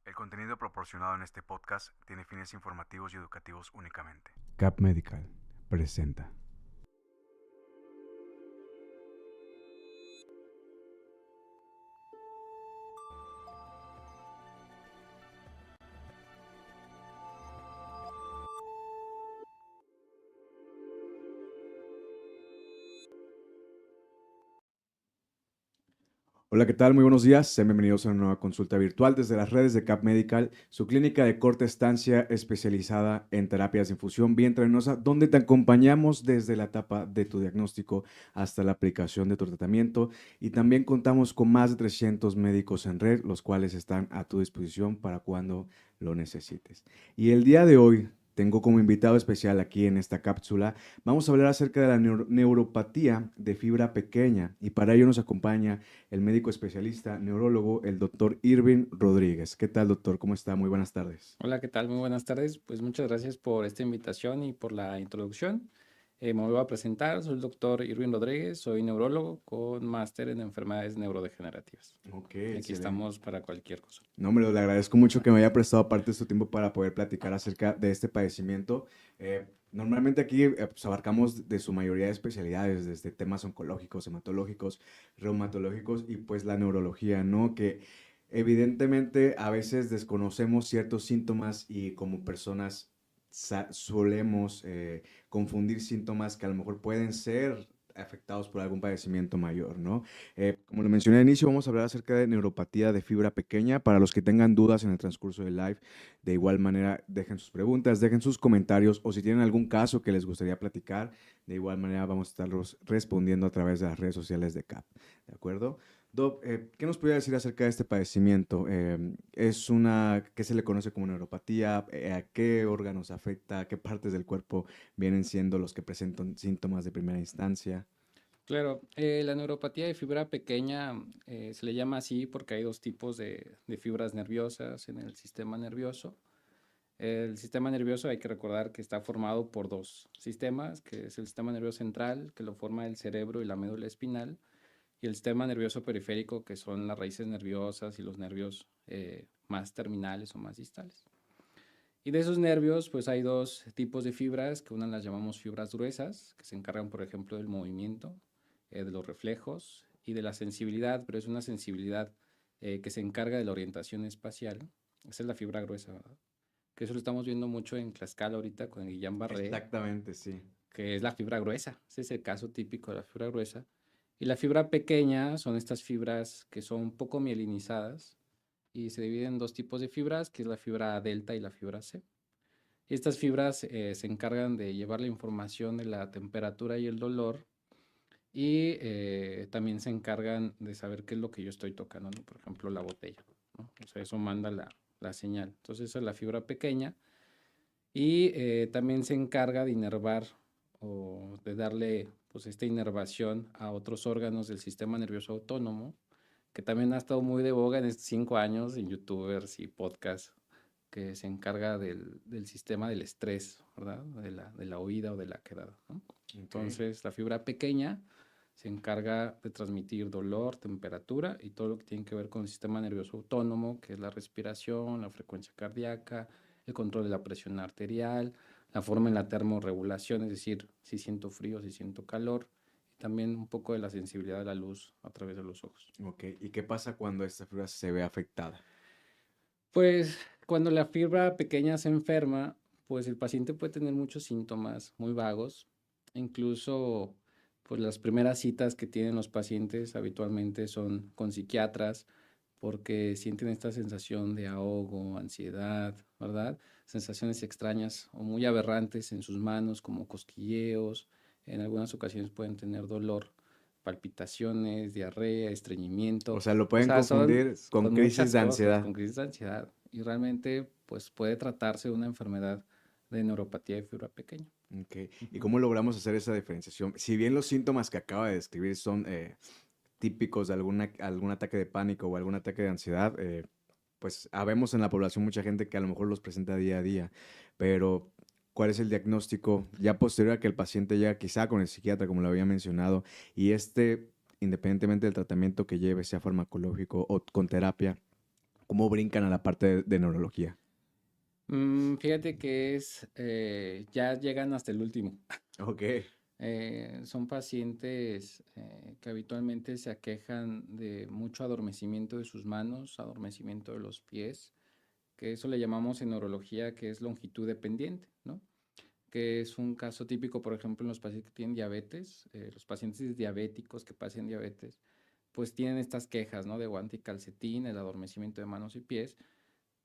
El contenido proporcionado en este podcast tiene fines informativos y educativos únicamente. Cap Medical presenta. Hola, ¿qué tal? Muy buenos días. Sean bienvenidos a una nueva consulta virtual desde las redes de Cap Medical, su clínica de corta estancia especializada en terapias de infusión vía intravenosa, donde te acompañamos desde la etapa de tu diagnóstico hasta la aplicación de tu tratamiento. Y también contamos con más de 300 médicos en red, los cuales están a tu disposición para cuando lo necesites. Y el día de hoy tengo como invitado especial aquí en esta cápsula, vamos a hablar acerca de la neuropatía de fibra pequeña, y para ello nos acompaña el médico especialista neurólogo, el doctor Irving Rodríguez. ¿Qué tal, doctor? ¿Cómo está? Muy buenas tardes. Hola, ¿qué tal? Muy buenas tardes. Pues muchas gracias por esta invitación y por la introducción. Me voy a presentar, soy el doctor Irving Rodríguez, soy neurólogo con máster en enfermedades neurodegenerativas. Ok, Y aquí excelente. estamos para cualquier cosa. No, me lo le agradezco mucho que me haya prestado parte de su tiempo para poder platicar acerca de este padecimiento. Normalmente aquí pues, abarcamos de su mayoría de especialidades, desde temas oncológicos, hematológicos, reumatológicos y pues la neurología, ¿no? Que evidentemente a veces desconocemos ciertos síntomas y como personas solemos confundir síntomas que a lo mejor pueden ser afectados por algún padecimiento mayor, ¿no? Como lo mencioné al inicio, vamos a hablar acerca de neuropatía de fibra pequeña. Para los que tengan dudas en el transcurso del live, de igual manera, dejen sus preguntas, dejen sus comentarios o si tienen algún caso que les gustaría platicar, de igual manera vamos a estarlos respondiendo a través de las redes sociales de CAP. ¿De acuerdo? Doc, ¿qué nos podría decir acerca de este padecimiento? ¿Qué se le conoce como neuropatía? ¿A qué órganos afecta? ¿Qué partes del cuerpo vienen siendo los que presentan síntomas de primera instancia? Claro, la neuropatía de fibra pequeña se le llama así porque hay dos tipos de fibras nerviosas en el sistema nervioso. El sistema nervioso hay que recordar que está formado por dos sistemas, que es el sistema nervioso central, que lo forma el cerebro y la médula espinal, y el sistema nervioso periférico, que son las raíces nerviosas y los nervios más terminales o más distales. Y de esos nervios, pues hay dos tipos de fibras, que una las llamamos fibras gruesas, que se encargan, por ejemplo, del movimiento, de los reflejos y de la sensibilidad, pero es una sensibilidad que se encarga de la orientación espacial. Esa es la fibra gruesa, ¿verdad? Que eso lo estamos viendo mucho en Tlaxcala ahorita con el Guillain-Barré, Exactamente, sí. que es la fibra gruesa. Ese es el caso típico de la fibra gruesa. Y la fibra pequeña son estas fibras que son poco mielinizadas y se dividen en dos tipos de fibras, que es la fibra delta y la fibra C. Y estas fibras se encargan de llevar la información de la temperatura y el dolor y también se encargan de saber qué es lo que yo estoy tocando, ¿no? Por ejemplo, la botella, ¿no? O sea, eso manda la señal. Entonces, esa es la fibra pequeña y también se encarga de inervar o de darle pues esta inervación a otros órganos del sistema nervioso autónomo, que también ha estado muy de boga en estos 5 años en youtubers y podcasts, que se encarga del sistema del estrés, ¿verdad? De la huida o de la quedada, ¿no? Ok. Entonces, la fibra pequeña se encarga de transmitir dolor, temperatura y todo lo que tiene que ver con el sistema nervioso autónomo, que es la respiración, la frecuencia cardíaca, el control de la presión arterial, la forma en la termorregulación, es decir, si siento frío, si siento calor, y también un poco de la sensibilidad de la luz a través de los ojos. Ok, ¿y qué pasa cuando esta fibra se ve afectada? Pues cuando la fibra pequeña se enferma, pues el paciente puede tener muchos síntomas muy vagos. Incluso, pues las primeras citas que tienen los pacientes habitualmente son con psiquiatras porque sienten esta sensación de ahogo, ansiedad, ¿verdad? Sensaciones extrañas o muy aberrantes en sus manos, como cosquilleos. En algunas ocasiones pueden tener dolor, palpitaciones, diarrea, O estreñimiento. sea, lo O pueden sea, son confundir con con crisis muchas de cosas, ansiedad. con crisis de ansiedad. Y realmente, pues puede tratarse de una enfermedad de neuropatía de fibra pequeña. Ok, ¿y Ujú. cómo logramos hacer esa diferenciación? Si bien los síntomas que acaba de describir son típicos de algún ataque de pánico o algún ataque de ansiedad, pues habemos en la población mucha gente que a lo mejor los presenta día a día, pero ¿cuál es el diagnóstico ya posterior a que el paciente llega quizá con el psiquiatra, como lo había mencionado, y independientemente del tratamiento que lleve, sea farmacológico o con terapia, ¿Cómo brincan a la parte de neurología? Fíjate que ya llegan hasta el último. Ok. Son pacientes que habitualmente se aquejan de mucho adormecimiento de sus manos, adormecimiento de los pies, que eso le llamamos en neurología que es longitud dependiente, ¿no? Que es un caso típico, por ejemplo, en los pacientes que tienen diabetes, los pacientes diabéticos que pasan diabetes, pues tienen estas quejas, ¿no? De guante y calcetín, el adormecimiento de manos y pies,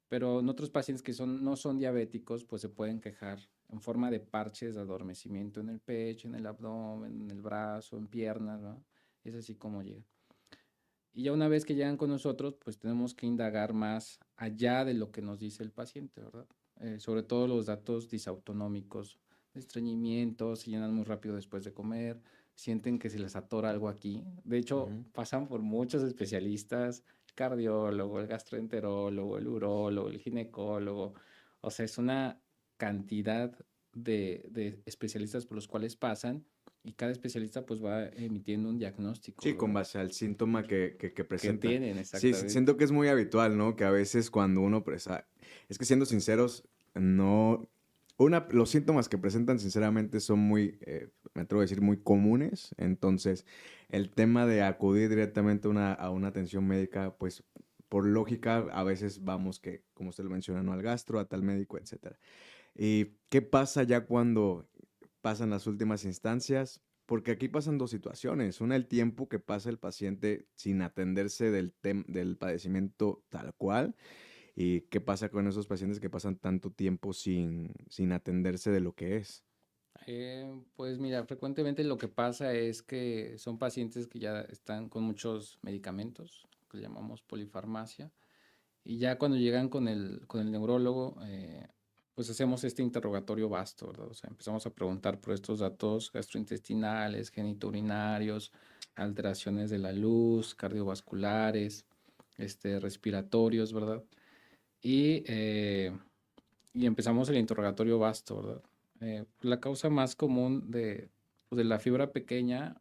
pero en otros pacientes que no son diabéticos, pues se pueden quejar en forma de parches de adormecimiento en el pecho, en el abdomen, en el brazo, en piernas, ¿no? Es así como llega. Y ya una vez que llegan con nosotros, pues tenemos que indagar más allá de lo que nos dice el paciente, ¿verdad? Sobre todo los datos disautonómicos, estreñimiento, se llenan muy rápido después de comer, sienten que se les atora algo aquí. De hecho, Ujú. pasan por muchos especialistas, el cardiólogo, el gastroenterólogo, el urólogo, el ginecólogo. O sea, es una cantidad de especialistas por los cuales pasan y cada especialista pues va emitiendo un diagnóstico, Sí, con ¿verdad? base al síntoma que Que presenta. tienen, Sí, exactamente. siento que es muy habitual, ¿no? Que a veces cuando uno es que siendo sinceros, no... los síntomas que presentan sinceramente son muy, me atrevo a decir, muy comunes. Entonces, el tema de acudir directamente a una atención médica, pues por lógica, a veces vamos que, como usted lo menciona, ¿no? Al gastro, a tal médico, etcétera. ¿Y qué pasa ya cuando pasan las últimas instancias? Porque aquí pasan dos situaciones. Una, el tiempo que pasa el paciente sin atenderse del padecimiento tal cual. ¿Y qué pasa con esos pacientes que pasan tanto tiempo sin atenderse de lo que es? Pues mira, frecuentemente lo que pasa es que son pacientes que ya están con muchos medicamentos, que llamamos polifarmacia, y ya cuando llegan con el neurólogo, pues hacemos este interrogatorio vasto, ¿verdad? O sea, empezamos a preguntar por estos datos gastrointestinales, genitourinarios, alteraciones de la luz, cardiovasculares, respiratorios, ¿verdad? Y, eh, y empezamos el interrogatorio vasto, ¿verdad? La causa más común pues, de la fibra pequeña,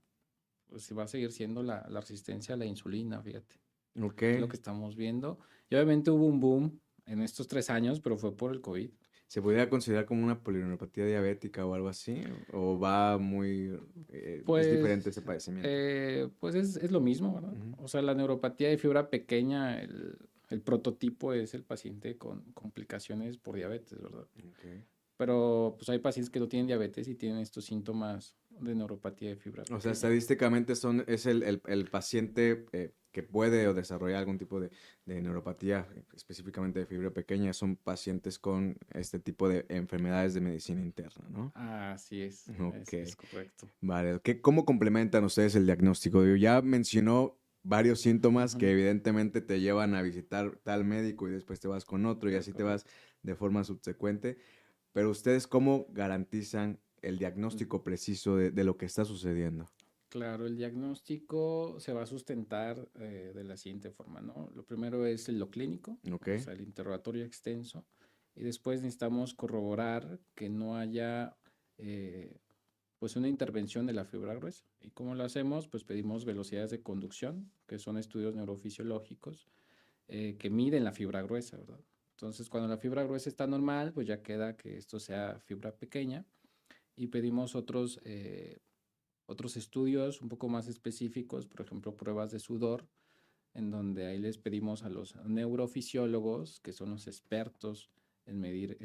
pues sí va a seguir siendo la resistencia a la insulina, fíjate. Ok. Es lo que estamos viendo. Y obviamente hubo un boom en estos 3 años, pero fue por el COVID. ¿Se podría considerar como una polineuropatía diabética o algo así? ¿O va es diferente ese Pues, padecimiento? pues es lo mismo, ¿verdad? Ujú. O sea, la neuropatía de fibra pequeña, el prototipo es el paciente con complicaciones por diabetes, ¿verdad? Ok. Pero pues hay pacientes que no tienen diabetes y tienen estos síntomas de neuropatía de fibra O sea, pequeña. estadísticamente es el paciente que puede o desarrolla algún tipo de neuropatía, específicamente de fibra pequeña, son pacientes con este tipo de enfermedades de medicina interna, ¿no? Así Ok, es correcto. vale. ¿Cómo complementan ustedes el diagnóstico? Digo, ya mencionó varios síntomas que Ujú, evidentemente te llevan a visitar tal médico y después te vas con otro y es así te vas correcto. de forma subsecuente. Pero ustedes, ¿cómo garantizan el Ujú. diagnóstico preciso de lo que está sucediendo? Claro, el diagnóstico se va a sustentar de la siguiente forma, ¿no? Lo primero es lo clínico, Ok. o sea, el interrogatorio extenso, y después necesitamos corroborar que no haya eh, pues una intervención de la fibra gruesa. ¿Y cómo lo hacemos? Pues pedimos velocidades de conducción, que son estudios neurofisiológicos que miden la fibra gruesa, ¿verdad? Entonces, cuando la fibra gruesa está normal, pues ya queda que esto sea fibra pequeña y pedimos otros estudios un poco más específicos, por ejemplo, pruebas de sudor, en donde ahí les pedimos a los neurofisiólogos, que son los expertos en medir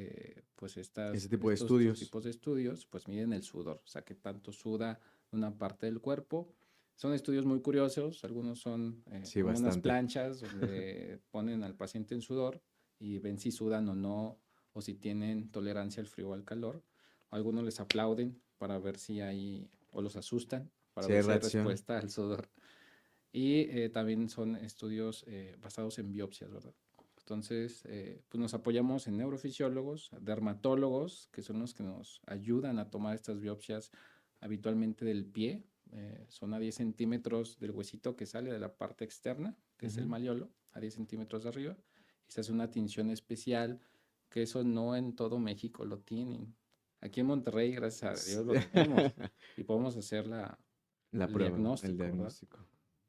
pues Ese tipo de estos dos estudios. tipos de estudios, pues miden el sudor, o sea, que tanto suda una parte del cuerpo. Son estudios muy curiosos, algunos son Sí, como unas bastante. planchas donde ponen al paciente en sudor y ven si sudan o no, o si tienen tolerancia al frío o al calor. Algunos les aplauden para ver si hay, o los asustan para Sí, ver hay si hay reacción. respuesta al sudor. Y también son estudios basados en biopsias, ¿verdad? Entonces, pues nos apoyamos en neurofisiólogos, dermatólogos, que son los que nos ayudan a tomar estas biopsias habitualmente del pie. Son a 10 centímetros del huesito que sale de la parte externa, que es el Ujú. malleolo, a 10 centímetros de arriba. Y se hace una tinción especial, que eso no en todo México lo tienen. Aquí en Monterrey, gracias a Dios, lo tenemos y podemos hacer La el prueba, el diagnóstico, ¿verdad? diagnóstico.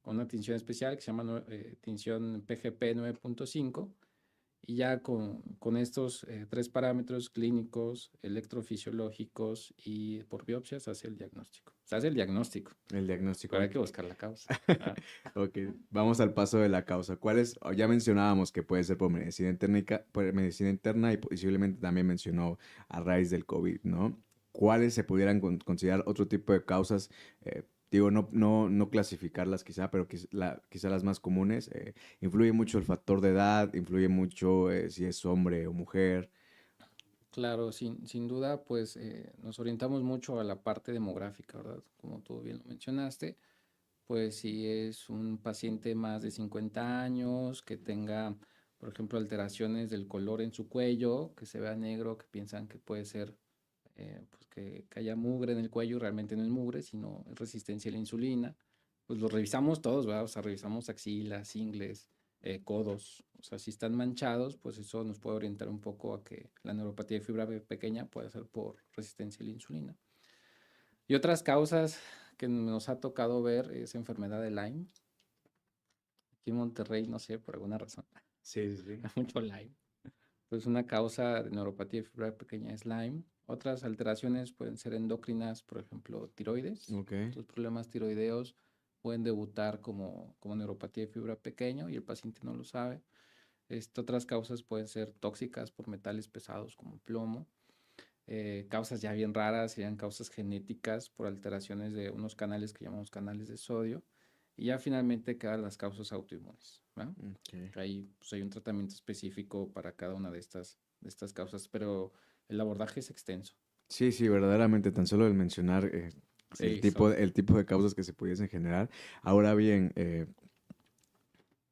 con una tinción especial que se llama tinción PGP 9.5. Y ya con estos 3 parámetros clínicos, electrofisiológicos y por biopsia se hace el diagnóstico. Se hace el diagnóstico, El diagnóstico. pero hay que buscar la causa. Ok, vamos al paso de la causa. ¿Cuáles? Ya mencionábamos que puede ser por medicina interna y posiblemente también mencionó a raíz del COVID, ¿no? ¿Cuáles se pudieran considerar otro tipo de causas? Digo, no clasificarlas quizá, pero quizá las más comunes. Influye mucho el factor de edad, influye mucho si es hombre o mujer. Claro, sin duda, pues nos orientamos mucho a la parte demográfica, ¿verdad? Como tú bien lo mencionaste, pues si es un paciente más de 50 años, que tenga, por ejemplo, alteraciones del color en su cuello, que se vea negro, que piensan que puede ser pues que haya mugre en el cuello, y realmente no es mugre, sino es resistencia a la insulina, pues lo revisamos todos, ¿verdad? O sea, revisamos axilas, ingles, codos, o sea, si están manchados, pues eso nos puede orientar un poco a que la neuropatía de fibra pequeña puede ser por resistencia a la insulina. Y otras causas que nos ha tocado ver es enfermedad de Lyme. Aquí en Monterrey, no sé, por alguna razón, Sí, sí, sí. hay mucho Lyme. Pues una causa de neuropatía de fibra pequeña es Lyme. Otras alteraciones pueden ser endocrinas, por ejemplo, tiroides. Ok. Los problemas tiroideos pueden debutar como neuropatía de fibra pequeña y el paciente no lo sabe. Otras causas pueden ser tóxicas por metales pesados como plomo. Causas ya bien raras serían causas genéticas por alteraciones de unos canales que llamamos canales de sodio. Y ya finalmente quedan las causas autoinmunes, ¿verdad? Ok. Ahí pues, hay un tratamiento específico para cada una de estas causas, pero el abordaje es extenso. Sí, sí, verdaderamente, tan solo el mencionar Sí, son. el tipo de causas que se pudiesen generar. Ahora bien,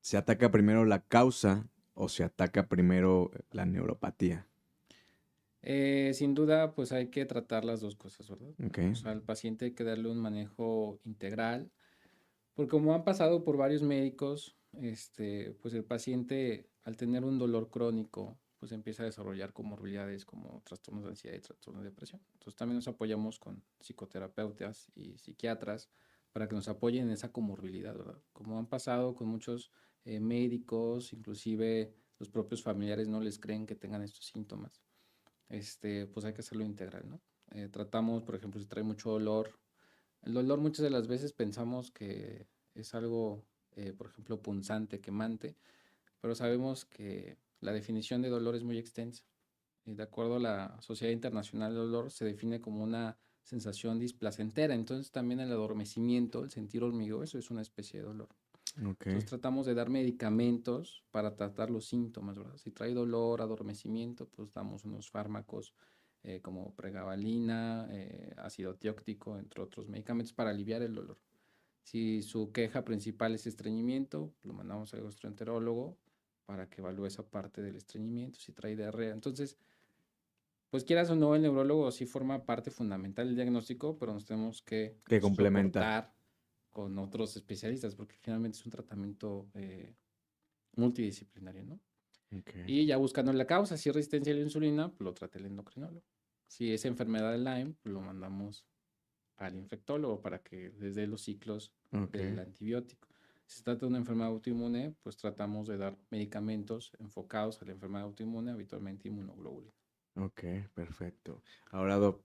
¿se ataca primero la causa o se ataca primero la neuropatía? Sin duda, pues hay que tratar las dos cosas, ¿verdad? Ok, O sea, al paciente hay que darle un manejo integral, porque como han pasado por varios médicos, pues el paciente al tener un dolor crónico, pues empieza a desarrollar comorbilidades como trastornos de ansiedad y trastornos de depresión. Entonces también nos apoyamos con psicoterapeutas y psiquiatras para que nos apoyen en esa comorbilidad, ¿verdad? Como han pasado con muchos médicos, inclusive los propios familiares no les creen que tengan estos síntomas. Pues hay que hacerlo integral, ¿no? Tratamos, por ejemplo, si trae mucho dolor. El dolor muchas de las veces pensamos que es algo, por ejemplo, punzante, quemante, pero sabemos que la definición de dolor es muy extensa. Y de acuerdo a la Sociedad Internacional del Dolor, se define como una sensación displacentera. Entonces también el adormecimiento, el sentir hormigueo, eso es una especie de dolor. ok, Entonces tratamos de dar medicamentos para tratar los síntomas, ¿verdad? Si trae dolor, adormecimiento, pues damos unos fármacos como pregabalina, ácido tióctico, entre otros medicamentos para aliviar el dolor. Si su queja principal es estreñimiento, lo mandamos al gastroenterólogo para que evalúe esa parte del estreñimiento, si trae diarrea. Entonces, pues quieras o no, el neurólogo sí forma parte fundamental del diagnóstico, pero nos tenemos que que complementa. soportar con otros especialistas, porque finalmente es un tratamiento multidisciplinario, ¿no? Ok, Y ya buscando la causa, si es resistencia a la insulina, pues lo trata el endocrinólogo. Si es enfermedad de Lyme, pues lo mandamos al infectólogo para que les dé los ciclos ok, del antibiótico. Si se trata de una enfermedad autoinmune, pues tratamos de dar medicamentos enfocados a la enfermedad autoinmune, habitualmente inmunoglobulina. ok, perfecto. Ahora, Doc,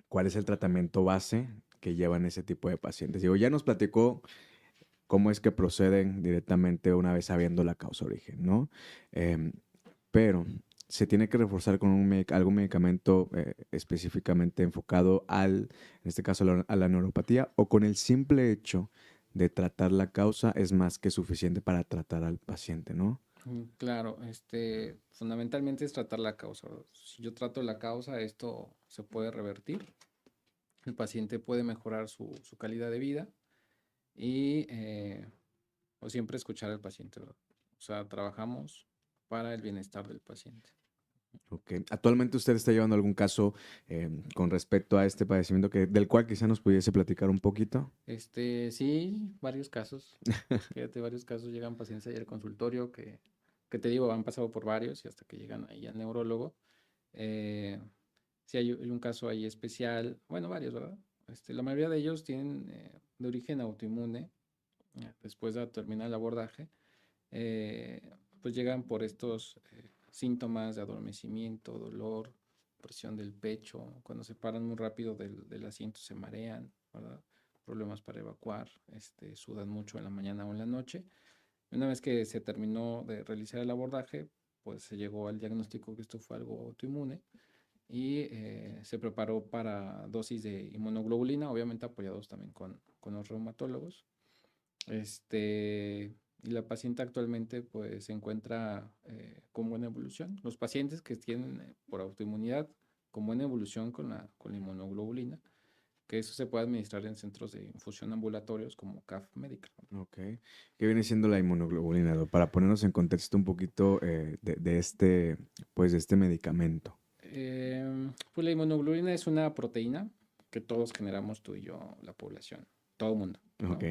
¿cuál es el tratamiento base que llevan ese tipo de pacientes? Digo, ya nos platicó cómo es que proceden directamente una vez sabiendo la causa origen, ¿no? Em, pero se tiene que reforzar con algún medicamento específicamente enfocado en este caso, a la neuropatía, o con el simple hecho de tratar la causa es más que suficiente para tratar al paciente, ¿no? Claro, fundamentalmente es tratar la causa, ¿verdad? Si yo trato la causa, esto se puede revertir. El paciente puede mejorar su calidad de vida y o siempre escuchar al paciente, ¿verdad? O sea, trabajamos para el bienestar del paciente. Ok. Actualmente usted está llevando algún caso con respecto a este padecimiento del cual quizá nos pudiese platicar un poquito. Sí, varios casos. Fíjate, varios casos llegan pacientes ahí al consultorio que te digo, han pasado por varios y hasta que llegan ahí al neurólogo. Eh, sí, hay un caso ahí especial, bueno, varios, ¿verdad? La mayoría de ellos tienen de origen autoinmune, después de terminar el abordaje, eh, pues llegan por estos síntomas de adormecimiento, dolor, presión del pecho, cuando se paran muy rápido del asiento se marean, ¿verdad? Problemas para evacuar, sudan mucho en la mañana o en la noche. Una vez que se terminó de realizar el abordaje, pues se llegó al diagnóstico que esto fue algo autoinmune y se preparó para dosis de inmunoglobulina, obviamente apoyados también con los reumatólogos. Y la paciente actualmente pues se encuentra con buena evolución. Los pacientes que tienen por autoinmunidad con buena evolución con la inmunoglobulina, que eso se puede administrar en centros de infusión ambulatorios como CAF Medical. Ok. ¿Qué viene siendo la inmunoglobulina, Doc? Para ponernos en contexto un poquito pues, de este medicamento. Pues la inmunoglobulina es una proteína que todos generamos tú y yo, la población, todo el mundo, ¿no? Ok.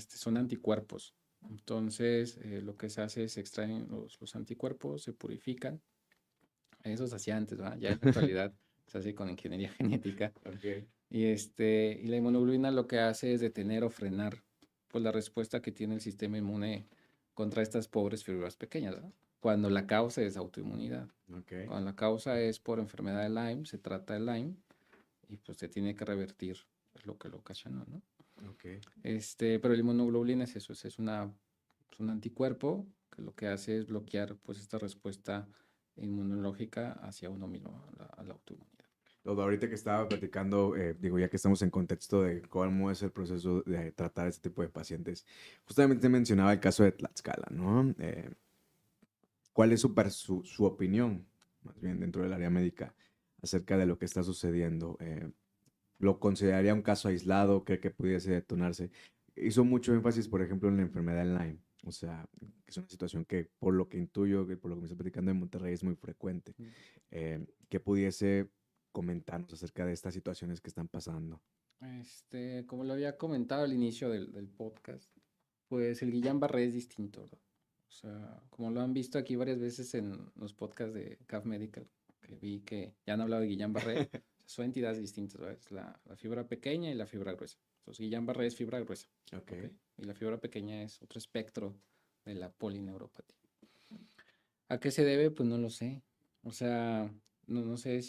Son anticuerpos. Entonces, lo que se hace es extraen los anticuerpos, se purifican. Eso se hacía antes, ¿verdad? Ya en la actualidad se hace con ingeniería genética. Ok. Y la inmunoglobulina lo que hace es detener o frenar pues, la respuesta que tiene el sistema inmune contra estas pobres fibras pequeñas, ¿verdad? Cuando la causa es autoinmunidad. Ok. Cuando la causa es por enfermedad de Lyme, se trata de Lyme y pues se tiene que revertir lo que lo ocasionó, ¿no? Ok. Pero la inmunoglobulina es eso, es un anticuerpo que lo que hace es bloquear pues esta respuesta inmunológica hacia uno mismo, a la autoinmunidad. Todo, ahorita que estaba platicando, digo, ya que estamos en contexto de cómo es el proceso de tratar este tipo de pacientes, justamente mencionaba el caso de Tlaxcala, ¿no? ¿Cuál es su opinión, más bien dentro del área médica, acerca de lo que está sucediendo? ¿Lo consideraría un caso aislado? ¿Cree que pudiese detonarse? Hizo mucho énfasis, por ejemplo, en la enfermedad de Lyme. O sea, que es una situación que, por lo que intuyo, que por lo que me está platicando en Monterrey, es muy frecuente. ¿Qué pudiese comentarnos acerca de estas situaciones que están pasando? Como lo había comentado al inicio del podcast, pues el Guillain-Barré es distinto, ¿no? O sea, como lo han visto aquí varias veces en los podcasts de CAF Medical, que vi que ya han hablado de Guillain-Barré, son entidades distintas, ¿ves? La fibra pequeña y la fibra gruesa. Entonces, Guillain-Barré es fibra gruesa, Ok. ¿ok? Y la fibra pequeña es otro espectro de la polineuropatía. ¿A qué se debe? Pues no lo sé. O sea, no sé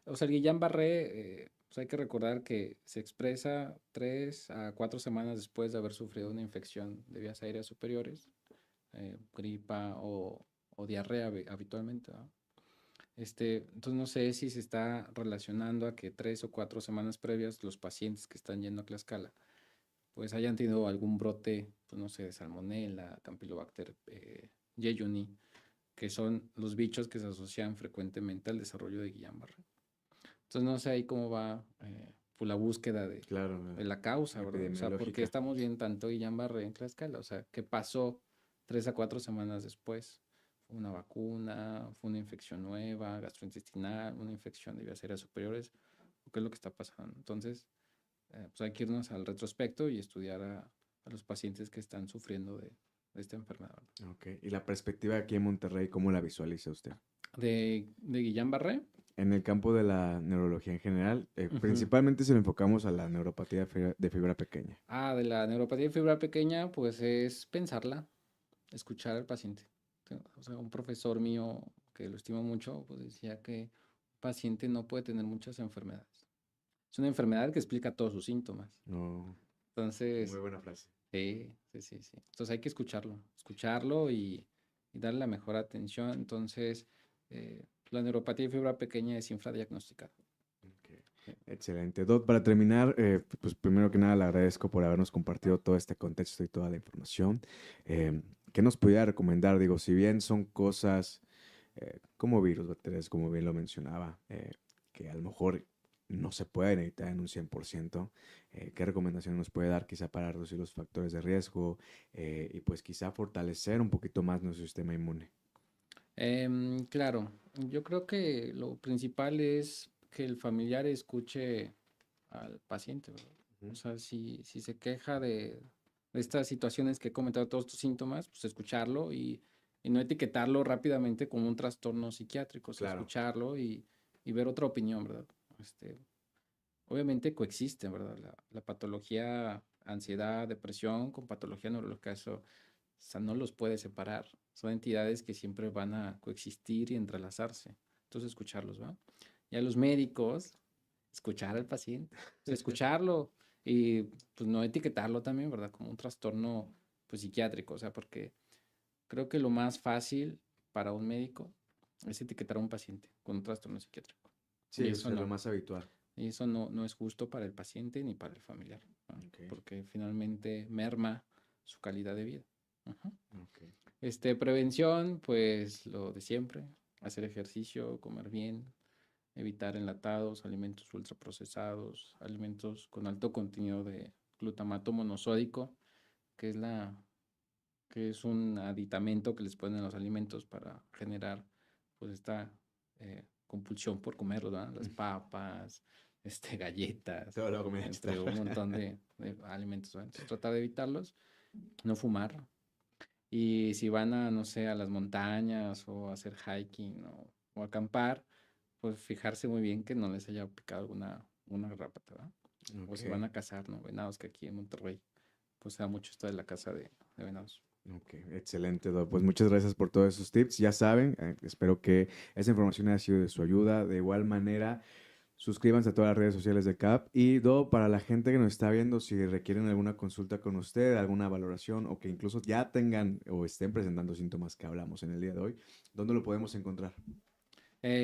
o sea, el Guillain-Barré, pues hay que recordar que se expresa 3 a 4 semanas después de haber sufrido una infección de vías aéreas superiores, gripa o diarrea habitualmente, ¿no? Entonces no sé si se está relacionando a que 3 o 4 semanas previas los pacientes que están yendo a Tlaxcala pues hayan tenido algún brote, pues no sé, de salmonella, Campylobacter jejuni, que son los bichos que se asocian frecuentemente al desarrollo de Guillain-Barré. Entonces no sé ahí cómo va pues, la búsqueda Claro, de la causa, ¿verdad? O sea, ¿por qué epidemiológica. estamos viendo tanto Guillain-Barré en Tlaxcala? O sea, ¿qué pasó 3 a 4 semanas después? ¿Fue una vacuna? ¿Fue una infección nueva, gastrointestinal? ¿Una infección de vías aéreas superiores? ¿O qué es lo que está pasando? Entonces, pues hay que irnos al retrospecto y estudiar a los pacientes que están sufriendo de esta enfermedad. Ok. ¿Y la perspectiva aquí en Monterrey, cómo la visualiza usted? De Guillain-Barré. En el campo de la neurología en general, Ujú. principalmente si lo enfocamos a la neuropatía de fibra pequeña. De la neuropatía de fibra pequeña, pues es pensarla, escuchar al paciente. O sea, un profesor mío que lo estimo mucho, pues decía que un paciente no puede tener muchas enfermedades. Es una enfermedad que explica todos sus síntomas. No, muy Entonces, buena frase. sí. Entonces hay que escucharlo y darle la mejor atención. Entonces, la neuropatía de fibra pequeña es infradiagnosticada. Ok. Sí. Excelente. Dot, para terminar, pues primero que nada le agradezco por habernos compartido todo este contexto y toda la información. ¿Qué nos pudiera recomendar? Digo, si bien son cosas como virus, bacterias, como bien lo mencionaba, que a lo mejor no se pueden evitar en un 100%, ¿qué recomendación nos puede dar quizá para reducir los factores de riesgo y pues quizá fortalecer un poquito más nuestro sistema inmune? Claro, yo creo que lo principal es que el familiar escuche al paciente, ¿verdad? O Ujú. sea, si se queja de estas situaciones que he comentado, todos tus síntomas, pues escucharlo y no etiquetarlo rápidamente como un trastorno psiquiátrico, o sea, Claro. escucharlo y ver otra opinión, ¿verdad? Obviamente coexisten, ¿verdad? La patología ansiedad, depresión, con patología neurológica, eso, o sea, no los puedes separar. Son entidades que siempre van a coexistir y entrelazarse. Entonces, escucharlos, ¿va? Y a los médicos, escuchar al paciente, o sea, escucharlo y pues no etiquetarlo también, ¿verdad? Como un trastorno pues psiquiátrico, o sea, porque creo que lo más fácil para un médico es etiquetar a un paciente con un trastorno psiquiátrico. Sí, Y eso eso es lo no. más habitual. Y eso no es justo para el paciente ni para el familiar, ¿no? Ok, Porque finalmente merma su calidad de vida. Ujú. ok. Prevención, pues lo de siempre, hacer ejercicio, comer bien, evitar enlatados, alimentos ultraprocesados, alimentos con alto contenido de glutamato monosódico, que es que es un aditamento que les ponen a los alimentos para generar pues esta compulsión por comerlos, ¿verdad? Las papas, galletas, Todo lo comida entre un chatarra. montón de alimentos, ¿verdad? Entonces, tratar de evitarlos, no fumar. Y si van a, no sé, a las montañas o a hacer hiking o acampar, pues fijarse muy bien que no les haya picado una garrapata, ¿verdad? O si van Ok. a cazar, ¿no? Venados, que aquí en Monterrey, pues se da mucho esto de la caza de venados. Ok, excelente, Doc. Pues muchas gracias por todos esos tips. Ya saben, espero que esa información haya sido de su ayuda. De igual manera, suscríbanse a todas las redes sociales de CAP. Y Do, para la gente que nos está viendo, si requieren alguna consulta con usted, alguna valoración o que incluso ya tengan o estén presentando síntomas que hablamos en el día de hoy, ¿dónde lo podemos encontrar?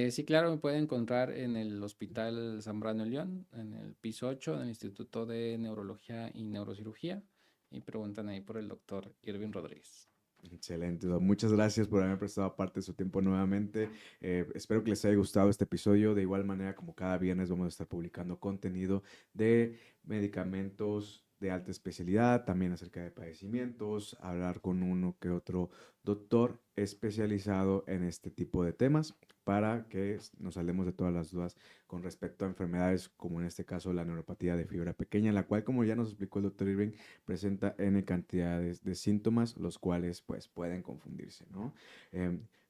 Sí, claro, me pueden encontrar en el Hospital Zambrano León, en el piso 8 del Instituto de Neurología y Neurocirugía, y preguntan ahí por el doctor Irving Rodríguez. Excelente, Doc. Muchas gracias por haberme prestado parte de su tiempo nuevamente. Espero que les haya gustado este episodio. De igual manera, como cada viernes vamos a estar publicando contenido de medicamentos de alta especialidad, también acerca de padecimientos, hablar con uno que otro doctor especializado en este tipo de temas para que nos saldemos de todas las dudas con respecto a enfermedades como en este caso la neuropatía de fibra pequeña, la cual, como ya nos explicó el doctor Irving, presenta N cantidades de síntomas, los cuales pues pueden confundirse, ¿no?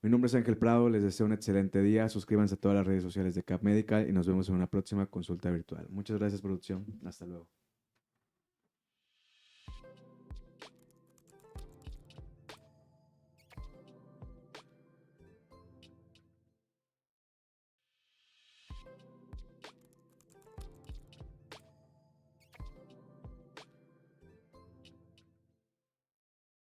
Mi nombre es Ángel Prado, les deseo un excelente día, suscríbanse a todas las redes sociales de CAP Medical y nos vemos en una próxima consulta virtual. Muchas gracias, producción, hasta luego.